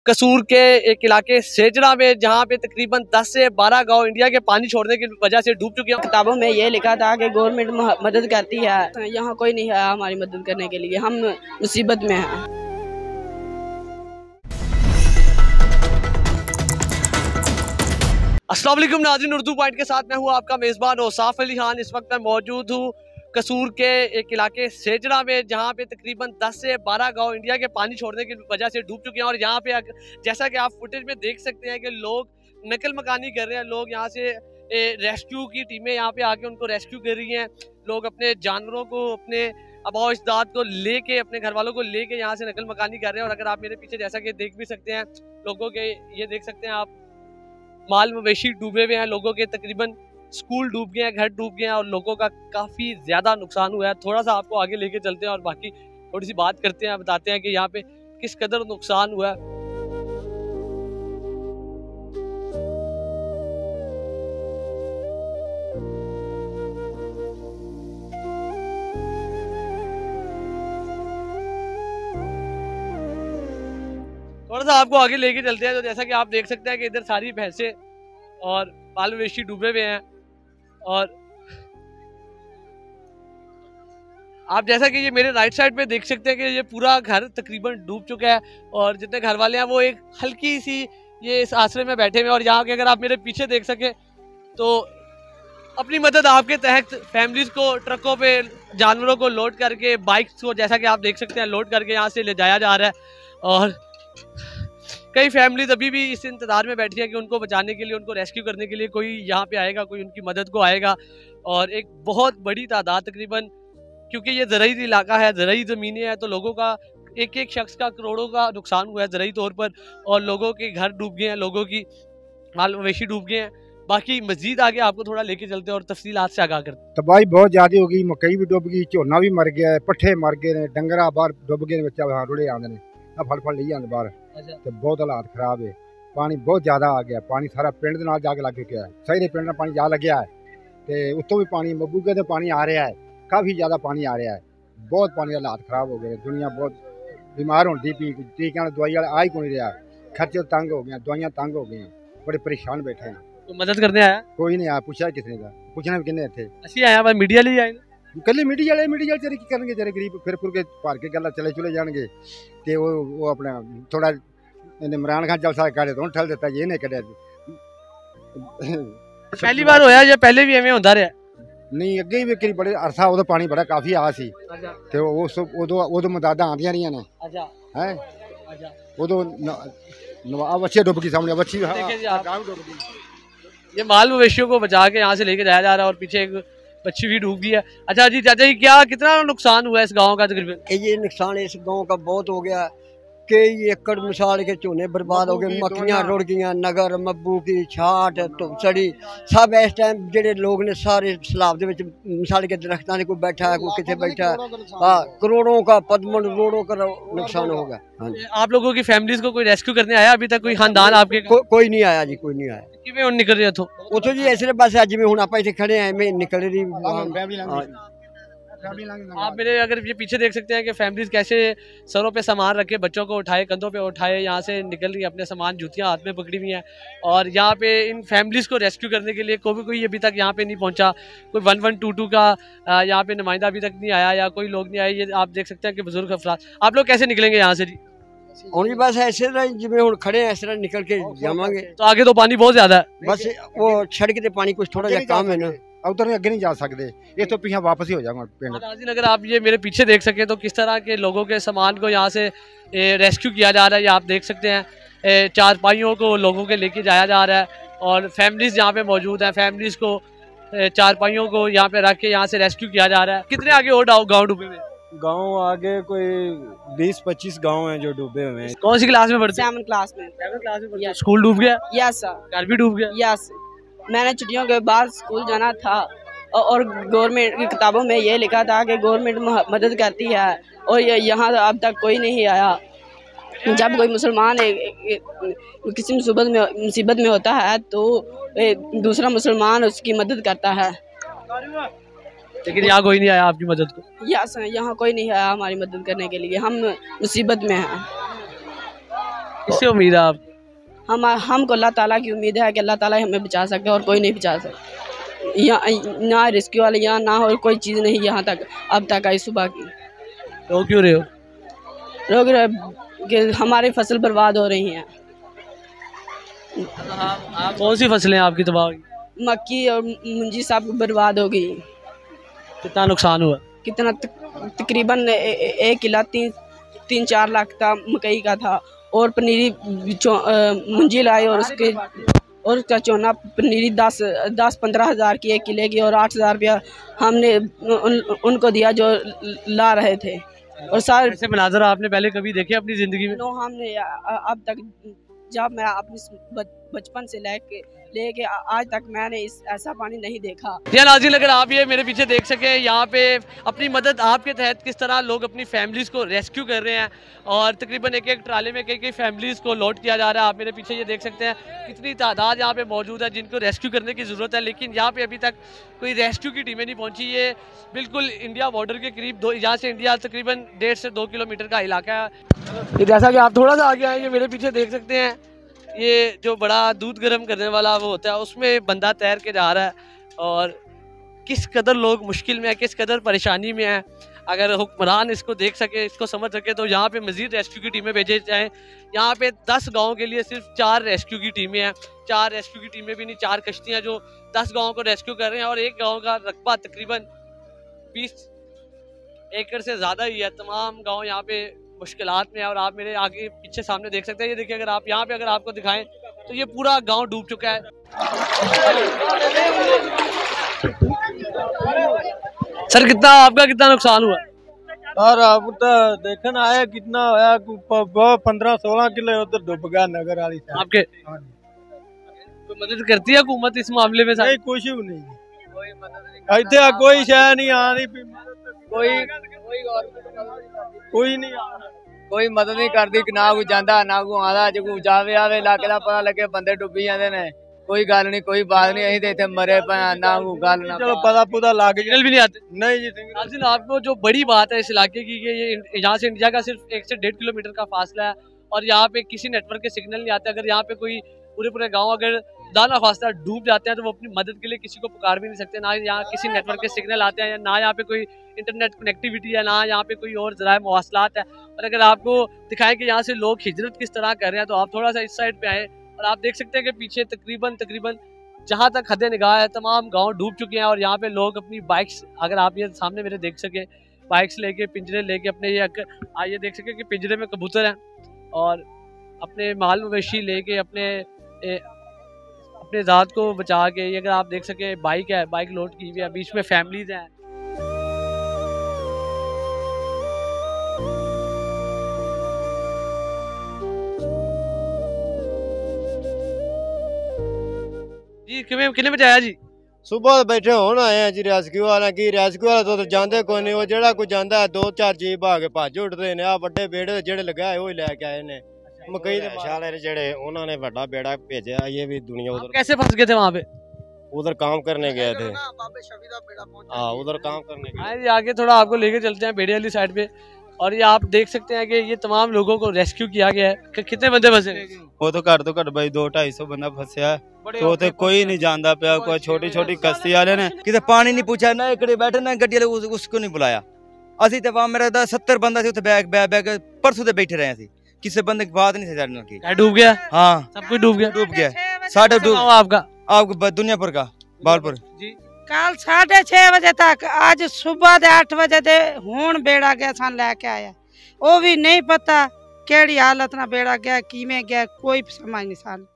कसूर के एक इलाके सेजड़ा में जहाँ पे तकरीबन 10 से 12 गांव इंडिया के पानी छोड़ने की वजह से डूब चुके हैं। किताबों में ये लिखा था कि गवर्नमेंट मदद करती है, यहाँ कोई नहीं है हमारी मदद करने के लिए, हम मुसीबत में हैं। अस्सलाम वालेकुम नाज़रीन, उर्दू पॉइंट के साथ मैं हूँ आपका मेज़बान औसाफ अली खान। इस वक्त मैं मौजूद हूँ कसूर के एक इलाके सेजड़ा में जहाँ पे तकरीबन 10 से 12 गांव इंडिया के पानी छोड़ने की वजह से डूब चुके हैं। और यहाँ पे जैसा कि आप फुटेज में देख सकते हैं कि लोग नकल मकानी कर रहे हैं। लोग यहाँ से रेस्क्यू की टीमें यहाँ पे आके उनको रेस्क्यू कर रही हैं। लोग अपने जानवरों को, अपने आबा अजदाद को लेके, अपने घर वालों को लेके यहाँ से नकल मकानी कर रहे हैं। और अगर आप मेरे पीछे जैसा कि देख भी सकते हैं, लोगों के ये देख सकते हैं आप, माल मवेशी डूबे हुए हैं, लोगों के तकरीबन स्कूल डूब गए हैं, घर डूब गए हैं और लोगों का काफ़ी ज़्यादा नुकसान हुआ है। थोड़ा सा आपको आगे लेके चलते हैं और बाकी थोड़ी सी बात करते हैं, बताते हैं कि यहाँ पे किस कदर नुकसान हुआ है। थोड़ा सा आपको आगे लेके चलते हैं। तो जैसा कि आप देख सकते हैं कि इधर सारी भैंसे और माल मवेशी डूबे हुए हैं। और आप जैसा कि ये मेरे राइट साइड पे देख सकते हैं कि ये पूरा घर तकरीबन डूब चुका है। और जितने घर वाले हैं वो एक हल्की सी ये इस आश्रय में बैठे हुए हैं। और यहाँ के अगर आप मेरे पीछे देख सके तो अपनी मदद आपके तहत फैमिलीज को ट्रकों पे जानवरों को लोड करके, बाइक्स को जैसा कि आप देख सकते हैं लोड करके यहाँ से ले जाया जा रहा है। और कई फैमिलीज अभी भी इस इंतजार में बैठी है कि उनको बचाने के लिए, उनको रेस्क्यू करने के लिए कोई यहाँ पे आएगा, कोई उनकी मदद को आएगा। और एक बहुत बड़ी तादाद तकरीबन, क्योंकि ये ज़राई इलाका है, ज़राई ज़मीनें हैं, तो लोगों का एक एक शख्स का करोड़ों का नुकसान हुआ है ज़राई तौर पर। और लोगों के घर डूब गए हैं, लोगों की माल मवेशी डूब गए हैं। बाकी मजीद आगे आपको थोड़ा लेके चलते हैं और तफसीलात से आगाह करते हैं। तबाही बहुत ज़्यादा हो गई, मकई भी डुब गई, झोना भी मर गया है, पट्ठे मर गए ने, डंगरा बाहर डुब गए, बच्चा हाँ रुड़े आते हैं, फल फल नहीं आते बाहर। तो बहुत हालात खराब है, पानी बहुत ज़्यादा आ गया, पानी सारा पिंड के नाल जाके लग चुका है, सारे पिंड में पानी जा लग्या है। तो उत्तों भी पानी मबूगे तो पानी आ रहा है, काफ़ी ज़्यादा पानी आ रहा है, बहुत पानी हालात खराब हो गए। दुनिया बहुत बीमार होती पी, टीका दवाई वाला आ ही को नहीं रहा, खर्चे तंग हो गए, दवाइयाँ तंग हो गई, बड़े परेशान बैठे हैं। तो मदद करने आया कोई नहीं आया, पूछा किसने का, पूछना भी किन्ने थे, असि आया भाई मीडिया लिए आए कल मीडिया चले की करेंगे, जरा गरीब फिर फुर के भर के गल चले चले जाएंगे। तो वो अपना थोड़ा इमरान खान जलसा काटे तो ठल देता, ये नहीं कटिया। पहली बार होया या पहले भी एवं होता रहा? नहीं, अगे भी कई बड़े अरसा उदो पानी बड़ा काफ़ी आ सी, तो उदो मदादा आंदियां रही ने हैं, उदो अब अच्छे डुब गई सामने, अच्छी डुब गई। ये माल मवेशियों को बचा के यहाँ से लेके जाया जा रहा है और पीछे एक बच्ची भी डूब गई है। अच्छा जी, चाचा जी क्या कितना नुकसान हुआ है इस गांव का? तकरीबन ये नुकसान इस गांव का बहुत हो गया, कई एकड़ मिसाल के चूने बर्बाद हो गए, मक्खियां रुड़ गई, नगर मब्बू की छाट धुप चढ़ी सब। इस टाइम जेडे लोग ने सारे सैलाब दे विच मिसाल के दरख्तां ने कोई बैठा है, कोई किथे बैठा है, हाँ करोड़ों का पदमन रोड़ों का नुकसान हो गया। आप लोगों की फैमिलीज को कोई रेस्क्यू करने आया अभी तक? कोई खानदान आपके? कोई नहीं आया जी, कोई नहीं आया। किवें हुण निकल रहे थे उतो जी? ऐसे बस जिवें हुण आपां इत्थे खड़े हैं, मैं निकल रही। आप मेरे अगर ये पीछे देख सकते हैं कि फैमिलीज कैसे सरों पे सामान रखे, बच्चों को उठाए, कंधों पे उठाए, यहाँ से निकल रही है, अपने सामान जूतियाँ हाथ में पकड़ी हुई हैं। और यहाँ पे इन फैमिलीज को रेस्क्यू करने के लिए कोई अभी तक यहाँ पे नहीं पहुँचा। कोई 1122 का यहाँ पे नुमाइंदा अभी तक नहीं आया या कोई लोग नहीं आए। ये आप देख सकते हैं कि बुजुर्ग अफराद। आप लोग कैसे निकलेंगे यहाँ से जी? और बस ऐसे जिवें हुण खड़े हैं, इस तरह निकल के जावांगे। तो आगे तो पानी बहुत ज्यादा है, बस वो सड़क ते पानी कुछ थोड़ा जा कम है ना, उधर अगे नहीं जा सकते, ये तो पीछे वापस ही हो जाएगा पिंड। नाज़रीन अगर आप ये मेरे पीछे देख सकें तो किस तरह के लोगों के सामान को यहाँ से रेस्क्यू किया जा रहा है। ये आप देख सकते हैं चारपाइयों को लोगों के लेके जाया जा रहा है और फैमिलीज यहाँ पे मौजूद हैं। फैमिलीज को चारपाइयों को यहाँ पे रख के यहाँ से रेस्क्यू किया जा रहा है। कितने आगे और गाँव डूबे हुए? गांव आगे कोई 20-25 गांव हैं जो डूबे हुए हैं। कौन सी क्लास में पढ़ते हैं? 7th क्लास में। 7th क्लास में पढ़ते हैं। स्कूल डूब गया? Yes sir. घर भी डूब गया? यस, मैंने छुट्टियों के बाद स्कूल जाना था और गवर्नमेंट की किताबों में ये लिखा था कि गवर्नमेंट मदद करती है और यहाँ अब तक कोई नहीं आया। जब कोई मुसलमान किसी मुसीबत में होता है तो दूसरा मुसलमान उसकी मदद करता है, लेकिन यहाँ कोई नहीं आया आपकी मदद को? यहाँ कोई नहीं आया हमारी मदद करने के लिए, हम मुसीबत में हैं। किससे उम्मीद है आप? हमको अल्लाह ताला की उम्मीद है कि अल्लाह ताला ही हमें बचा सकता है और कोई नहीं बचा सकता। यहाँ ना रेस्क्यू वाले यहाँ ना और कोई चीज़ नहीं यहाँ तक अब तक आई सुबह की। रो क्यों रहे हो? रोक रहे कि हमारी फसल बर्बाद हो रही हैं। कौन सी फसलें आपकी तबाह हुई? मक्की और मुंजी सब बर्बाद हो गई। कितना नुकसान हुआ? कितना तकरीबन 1 किला 3-4 लाख का मकई का था और पनीरी मुंजी लाई और उसका चोना पनीरी 10-15 हज़ार की 1 किले की और 8,000 रुपया हमने उनको दिया जो ला रहे थे। और सारे ऐसे मनाजर आपने पहले कभी देखे अपनी ज़िंदगी में? नो, हमने अब तक जब मैं अपने बचपन से लेके आज तक मैंने ऐसा पानी नहीं देखा। या नाज़रीन, अगर आप ये मेरे पीछे देख सकें, यहाँ पे अपनी मदद आपके तहत किस तरह लोग अपनी फैमिलीज़ को रेस्क्यू कर रहे हैं और तकरीबन एक ट्राले में कई फैमिलीज़ को लोड किया जा रहा है। आप मेरे पीछे ये देख सकते हैं कितनी तादाद यहाँ पे मौजूद है जिनको रेस्क्यू करने की ज़रूरत है, लेकिन यहाँ पे अभी तक कोई रेस्क्यू की टीमें नहीं पहुँची। ये बिल्कुल इंडिया बॉर्डर के करीब यहाँ से इंडिया तकरीबन 1.5 से 2 किलोमीटर का इलाका है। जैसा कि आप थोड़ा सा आगे आएंगे मेरे पीछे देख सकते हैं, ये जो बड़ा दूध गर्म करने वाला वो होता है उसमें बंदा तैर के जा रहा है और किस कदर लोग मुश्किल में है, किस कदर परेशानी में है। अगर हुक्मरान इसको देख सके, इसको समझ सके तो यहाँ पे मज़ीद रेस्क्यू की टीमें भेजे जाएँ। यहाँ पे 10 गाँव के लिए सिर्फ 4 रेस्क्यू की टीमें हैं। 4 रेस्क्यू की टीमें भी नहीं, 4 कश्तियाँ जो 10 गाँव को रेस्क्यू कर रहे हैं और एक गाँव का रकबा तकरीबन 20 एकड़ से ज़्यादा ही है। तमाम गाँव यहाँ पे मुश्किलात में है और आप मेरे आगे पीछे सामने देख सकते हैं। ये देखिए, अगर आप यहाँ पे अगर आपको दिखाएं तो ये पूरा गांव डूब चुका है। सर, कितना नुकसान हुआ? और अब तो देखना आया कितना होया, 15-16 किलो उधर डूब गया नगर वाली साइड। आपके कोई मदद करती है हुकूमत इस मामले में? नहीं, कुछ भी नहीं, इतने कोई शय नहीं आ रही, कोई नहीं आ रहा, कोई मदद नहीं करती, ना कोई जांदा ना कोई आंदा। जो जावे आवे इलाके का पता लगे बंदे डुबी जाते ने, कोई गल नहीं, कोई बात नहीं। अं तो मरे पे ना कोई गल ना, चलो पता पुता लग सिग्नल भी नहीं आते। नहीं जी, आपको जो बड़ी बात है इस इलाके की, ये यहाँ से इंडिया का सिर्फ 1 से 1.5 किलोमीटर का फासला है और यहाँ पे किसी नेटवर्क के सिग्नल नहीं आते। अगर यहाँ पे कोई पूरे गाँव अगर दाना फासला डूब जाते हैं तो वो अपनी मदद के लिए किसी को पुकार भी नहीं सकते। ना यहाँ किसी नेटवर्क के सिग्नल आते हैं, ना यहाँ पे कोई इंटरनेट कनेक्टिविटी है, ना यहाँ पे कोई और ज़राए मवासलात है। और अगर आपको दिखाएं कि यहाँ से लोग हिजरत किस तरह कर रहे हैं तो आप थोड़ा सा इस साइड पे आए और आप देख सकते हैं कि पीछे तकरीबन जहाँ तक हद निगाह है तमाम गांव डूब चुके हैं और यहाँ पे लोग अपनी बाइक्स, अगर आप ये सामने मेरे देख सके, बाइक्स लेके पिंजरे लेके अपने ये देख सके कि पिंजरे में कबूतर हैं और अपने माल मवेशी लेके अपने ज़ात को बचा के, ये अगर आप देख सके बाइक है, बाइक लोड की हुई है, बीच में फैमिलीज हैं। जी कितने बजे आया जी? सुबह बैठे होना आए जी, रेस्क्यू वाला की रेस्क्यू वाला तो जाते कोई नहीं, वो जेड़ा कोई जाता है 2-4 जीप भाग भज उठते ने। आ बड़े बेड़े जेड़े लगाए वो लैके आए ने मकई दे शाले जेड़े, उन्होंने बड़ा बेड़ा भेजा। ये भी दुनिया उधर कैसे फंस गए थे वहाँ पे? उधर काम करने गए थे। हाँ, उधर काम करने गए। आगे थोड़ा आपको लेके चलते हैं बेड़े वाली साइड पे और ये आप देख सकते हैं कि ये तमाम लोगों को रेस्क्यू किया गया है। कितने बंदे फंसे? वो तो घट भाई 200-250 बंदा फंसया तो कोई नहीं जानता पे। कोई छोटी कश्ती वाले ने किते पानी नहीं पूछा ना, इकड़े बैठे ना गड्डी वाले उसको नहीं बुलाया। असि तो मेरा 70 बंदा सी बैग परसों से बैठे रहे, किसी बंदे की बात नहीं थी। डूब गया? हाँ, सब कुछ डूब गया। साढ़े आपका दुनियापुर का बालपुर जी। कल 6:30 बजे तक, आज सुबह दे 8 बजे दे हुण बेड़ा गया सान लैके आया। वो भी नहीं पता केड़ी हालत ना बेड़ा गया, किमें गया, कोई समझ नहीं सान।